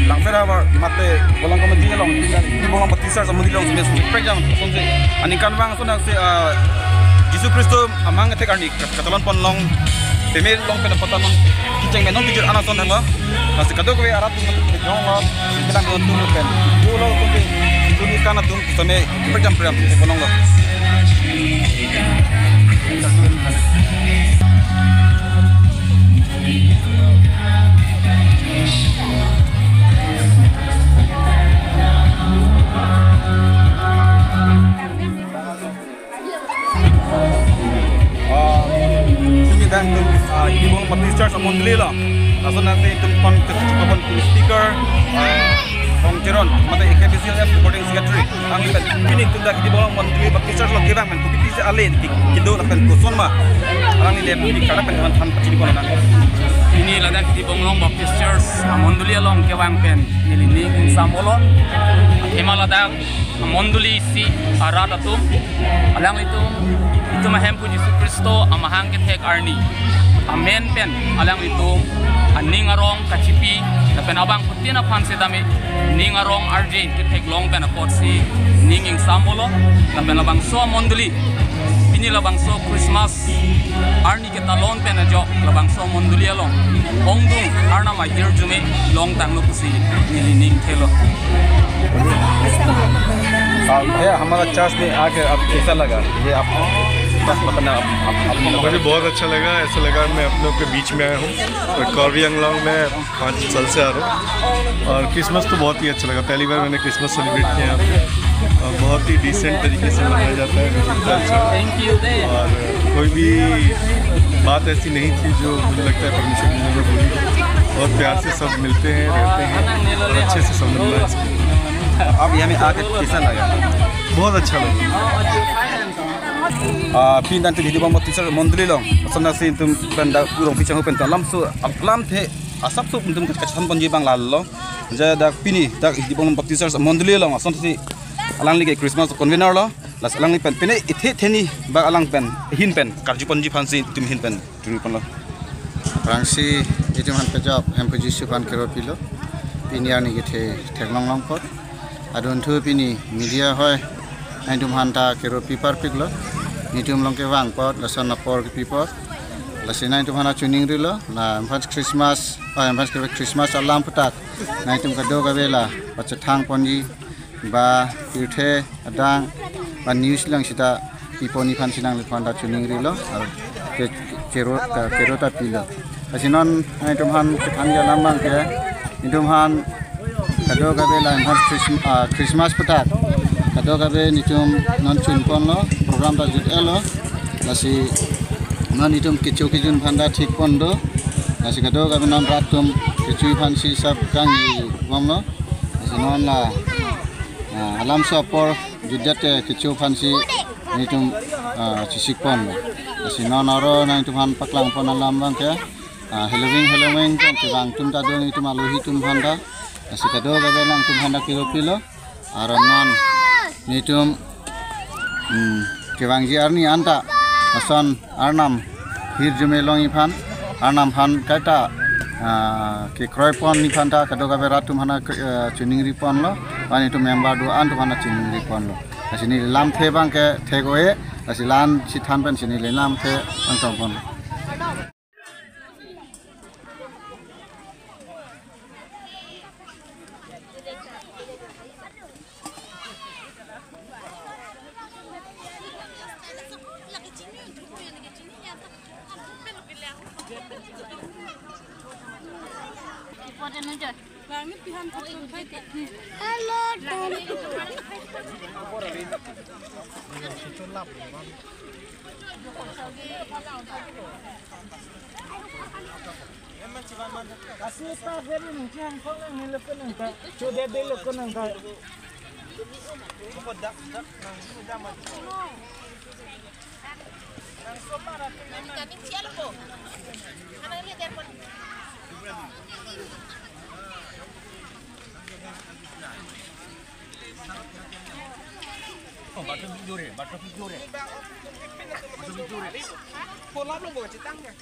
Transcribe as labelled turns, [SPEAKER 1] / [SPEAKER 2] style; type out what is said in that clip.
[SPEAKER 1] langsung apa mate bolang komedi long di bolang batisar sama di long semes prejang sonse ani kan bang so nak se Yesus Kristus amang tek arni katalan pon long pemel long pen patan long kiceng menon tijur anak son hanga nasi kado kowe arat tu jong lo kita ngon tu pen tu lo tu ni kana tu sone prejam bolong lo dan ini mau mati charge amon dili lah langsung nanti tempat kecukupan speaker Jeron mata KBCLF recording secretary ang ikan pining tunda kiti bolong mon dili mati charge lo kibang men kupiti se alen kido lakan kuson ma arang ni dem di karap dengan han pacini kono nang
[SPEAKER 2] ini ladak kiti bolong baptist church amon dili along kewang pen nilini samolo himaladak amon dili si arada tu alang itu mahem pu Yesus Kristo amahang ketek arni amen pen alang itu aning arong kacipi na pen abang putina pan sedami ning arong RJ ketek long pen akot si ninging samolo na pen abang so monduli ini labang so Christmas arni kita long pen ajo labang so monduli along ongdung arna ma hir jume long tang lo kusi nilining thelo
[SPEAKER 1] भैया हमारा चर्च में आकर अब कैसा लगा ये आप बस बताना
[SPEAKER 3] मुझे बहुत अच्छा लगा ऐसा लगा मैं अपनों के बीच में आया हूँ और कॉर्बी अंगलोंग में 5 साल से आ रहा हूँ और क्रिसमस तो बहुत ही अच्छा लगा पहली बार मैंने क्रिसमस सेलिब्रेट किया यहाँ पे और बहुत ही डिसेंट तरीके से मनाया जाता है और कोई भी बात ऐसी नहीं थी जो मुझे लगता है परमेश्वर जी ने बोली बहुत प्यार से सब मिलते हैं रहते हैं और अच्छे से सब मिल रहा है
[SPEAKER 1] अब यहाँ में आकर कैसा लगा
[SPEAKER 3] बहुत अच्छा लगा
[SPEAKER 1] pindan tu hidup mati ser mondri long asana sin tum penda urong pichang pen lam su lam the asap su tum kachan panji bang lalo ja dak pini dak hidup mati ser mondri long asan si alang li Christmas convener lo las alang ni pen pene ithe theni ba alang pen hin pen karju panji phansi tum hin pen tumi pon lo
[SPEAKER 4] rangsi itu man pejap hem puji supan kero pilo pini ani githe theklong long pot adun thu pini media hoy aidum hanta kero pipar piglo nitum long ke wang pot lasan napor ke pipot lasina itu hana tuning rilo la empat Christmas alam putak na itum kado gabela pacethang ponji ba tirthe adang ba news lang sita piponi phan sinang lefanda tuning rilo ar kero ta pilo asinon itum han kethang ja lambang ke itum han kado gabela empat Christmas putak kado gabe nitum non chun pon lo program ta jut elo nasi non nitum kichu kijun phanda thik pon do nasi kado gabe non ratum kichu phan si sab kangi wam lo nasi non la alam so por judate kichu phan si nitum sisik pon lo nasi non aro na nitum han paklang pon alam bang ke Halloween kan bang tum ta do nitum aluhi tum phanda nasi kado gabe lang tum phanda kilo pilo aro non nitum kewangji arni anta asan arnam hir jumelong iphan arnam han kaita ke kroy pon ni phanta kadoga beratum hana tuning ri pon lo ani tu member do an tu hana tuning ri pon lo asini lam the bang ke thegoe asilan sithan pen sini le lam the antong pon
[SPEAKER 5] Halo, Tom.
[SPEAKER 6] Kasih tak beri mungkin kau yang lepas nanti, sudah deh lepas nanti.
[SPEAKER 1] Batu jure. Pola belum bawa citangnya.